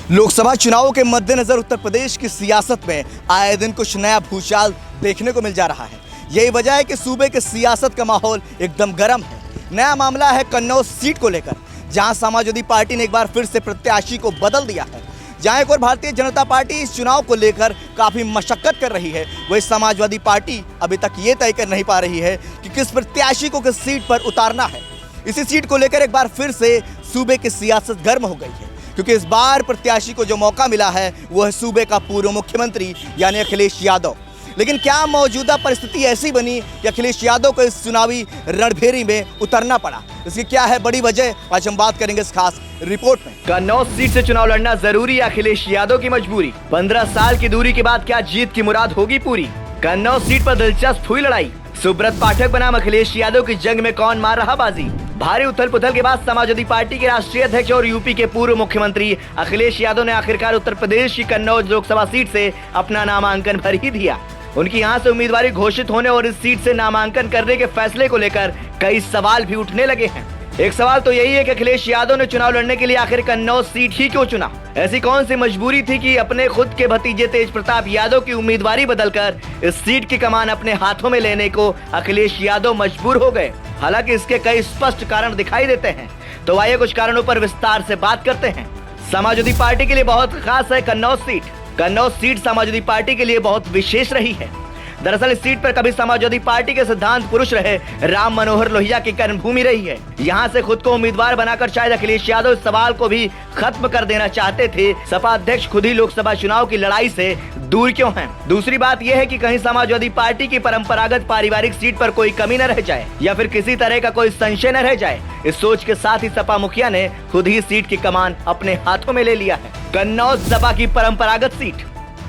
लोकसभा चुनावों के मद्देनजर उत्तर प्रदेश की सियासत में आए दिन कुछ नया भूचाल देखने को मिल जा रहा है। यही वजह है कि सूबे के सियासत का माहौल एकदम गर्म है। नया मामला है कन्नौज सीट को लेकर, जहां समाजवादी पार्टी ने एक बार फिर से प्रत्याशी को बदल दिया है। जहां एक और भारतीय जनता पार्टी इस चुनाव को लेकर काफ़ी मशक्कत कर रही है, वही समाजवादी पार्टी अभी तक ये तय कर नहीं पा रही है कि किस प्रत्याशी को किस सीट पर उतारना है। इसी सीट को लेकर एक बार फिर से सूबे की सियासत गर्म हो गई है, क्योंकि इस बार प्रत्याशी को जो मौका मिला है वो है सूबे का पूर्व मुख्यमंत्री यानी अखिलेश यादव। लेकिन क्या मौजूदा परिस्थिति ऐसी बनी कि अखिलेश यादव को इस चुनावी रणभेरी में उतरना पड़ा? इसकी क्या है बड़ी वजह, आज हम बात करेंगे इस खास रिपोर्ट में। कन्नौज सीट से चुनाव लड़ना जरूरी है अखिलेश यादव की मजबूरी। 15 साल की दूरी के बाद क्या जीत की मुराद होगी पूरी? कन्नौज सीट पर दिलचस्प हुई लड़ाई। सुब्रत पाठक बनाम अखिलेश यादव की जंग में कौन मार रहा बाजी? भारी उथल पुथल के बाद समाजवादी पार्टी के राष्ट्रीय अध्यक्ष और यूपी के पूर्व मुख्यमंत्री अखिलेश यादव ने आखिरकार उत्तर प्रदेश की कन्नौज लोकसभा सीट से अपना नामांकन भर ही दिया। उनकी यहां से उम्मीदवारी घोषित होने और इस सीट से नामांकन करने के फैसले को लेकर कई सवाल भी उठने लगे हैं। एक सवाल तो यही है कि अखिलेश यादव ने चुनाव लड़ने के लिए आखिर कन्नौज सीट ही क्यों चुना? ऐसी कौन सी मजबूरी थी कि अपने खुद के भतीजे तेज प्रताप यादव की उम्मीदवारी बदलकर इस सीट की कमान अपने हाथों में लेने को अखिलेश यादव मजबूर हो गए? हालांकि इसके कई स्पष्ट कारण दिखाई देते हैं, तो आइए कुछ कारणों पर विस्तार से बात करते हैं। समाजवादी पार्टी के लिए बहुत खास है Kannauj seat. Kannauj seat Samajwadi party के लिए बहुत विशेष रही है। दरअसल इस सीट पर कभी समाजवादी पार्टी के सिद्धांत पुरुष रहे राम मनोहर लोहिया की कर्मभूमि रही है। यहाँ से खुद को उम्मीदवार बनाकर शायद अखिलेश यादव इस सवाल को भी खत्म कर देना चाहते थे, सपा अध्यक्ष खुद ही लोकसभा चुनाव की लड़ाई से दूर क्यों हैं? दूसरी बात यह है कि कहीं समाजवादी पार्टी की परंपरागत पारिवारिक सीट पर कोई कमी न रह जाए या फिर किसी तरह का कोई संशय न रह जाए। इस सोच के साथ ही सपा मुखिया ने खुद ही सीट की कमान अपने हाथों में ले लिया है। कन्नौज सपा की परंपरागत सीट।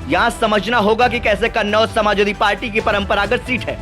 यहाँ समझना होगा कि कैसे कन्नौज समाजवादी पार्टी की परंपरागत सीट है।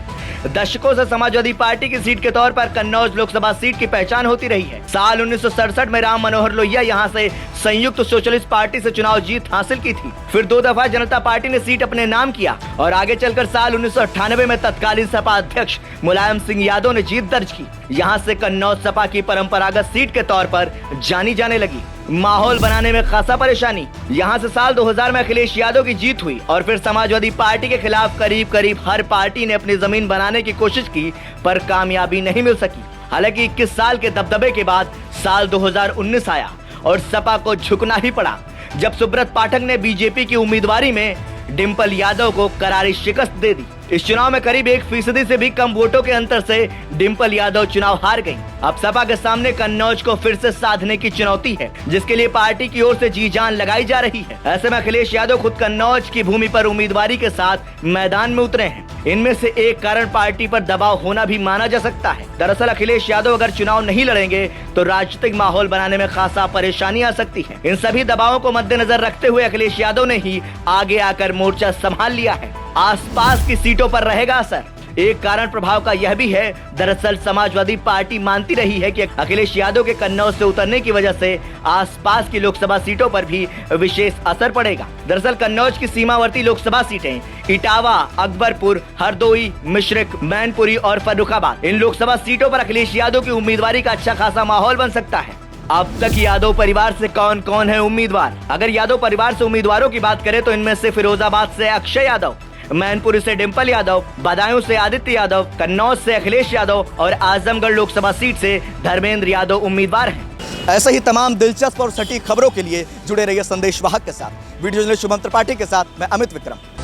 दशकों से समाजवादी पार्टी की सीट के तौर पर कन्नौज लोकसभा सीट की पहचान होती रही है। साल 1967 में राम मनोहर लोहिया यहाँ से संयुक्त सोशलिस्ट पार्टी से चुनाव जीत हासिल की थी। फिर 2 दफा जनता पार्टी ने सीट अपने नाम किया और आगे चलकर साल 1998 में तत्कालीन सपा अध्यक्ष मुलायम सिंह यादव ने जीत दर्ज की। यहाँ से कन्नौज सपा की परंपरागत सीट के तौर पर जानी जाने लगी। माहौल बनाने में खासा परेशानी। यहाँ से साल 2000 में अखिलेश यादव की जीत हुई और फिर समाजवादी पार्टी के खिलाफ करीब करीब हर पार्टी ने अपनी जमीन बनाने की कोशिश की, पर कामयाबी नहीं मिल सकी। हालांकि 21 साल के दबदबे के बाद साल 2019 आया और सपा को झुकना ही पड़ा, जब सुब्रत पाठक ने बीजेपी की उम्मीदवारी में डिंपल यादव को करारी शिकस्त दे दी। इस चुनाव में करीब 1% से भी कम वोटों के अंतर से डिंपल यादव चुनाव हार गईं। अब सपा के सामने कन्नौज को फिर से साधने की चुनौती है, जिसके लिए पार्टी की ओर से जी जान लगाई जा रही है। ऐसे में अखिलेश यादव खुद कन्नौज की भूमि पर उम्मीदवारी के साथ मैदान में उतरे हैं। इनमें से एक कारण पार्टी पर दबाव होना भी माना जा सकता है। दरअसल अखिलेश यादव अगर चुनाव नहीं लड़ेंगे तो राजनीतिक माहौल बनाने में खासा परेशानी आ सकती है। इन सभी दबावों को मद्देनजर रखते हुए अखिलेश यादव ने ही आगे आकर मोर्चा संभाल लिया है। आसपास की सीटों पर रहेगा असर। एक कारण प्रभाव का यह भी है, दरअसल समाजवादी पार्टी मानती रही है कि अखिलेश यादव के कन्नौज से उतरने की वजह से आसपास की लोकसभा सीटों पर भी विशेष असर पड़ेगा। दरअसल कन्नौज की सीमावर्ती लोकसभा सीटें इटावा, अकबरपुर, हरदोई, मिश्रिक, मैनपुरी और फर्रुखाबाद, इन लोकसभा सीटों पर अखिलेश यादव की उम्मीदवारी का अच्छा खासा माहौल बन सकता है। अब तक यादव परिवार से कौन कौन है उम्मीदवार? अगर यादव परिवार से उम्मीदवारों की बात करें तो इनमें से फिरोजाबाद से अक्षय यादव, मैनपुरी से डिंपल यादव, बदायूं से आदित्य यादव, कन्नौज से अखिलेश यादव और आजमगढ़ लोकसभा सीट से धर्मेंद्र यादव उम्मीदवार हैं। ऐसे ही तमाम दिलचस्प और सटीक खबरों के लिए जुड़े रहिए संदेश वाहक के साथ। वीडियो जर्नलिस्ट शुभम त्रिपाठी के साथ मैं अमित विक्रम।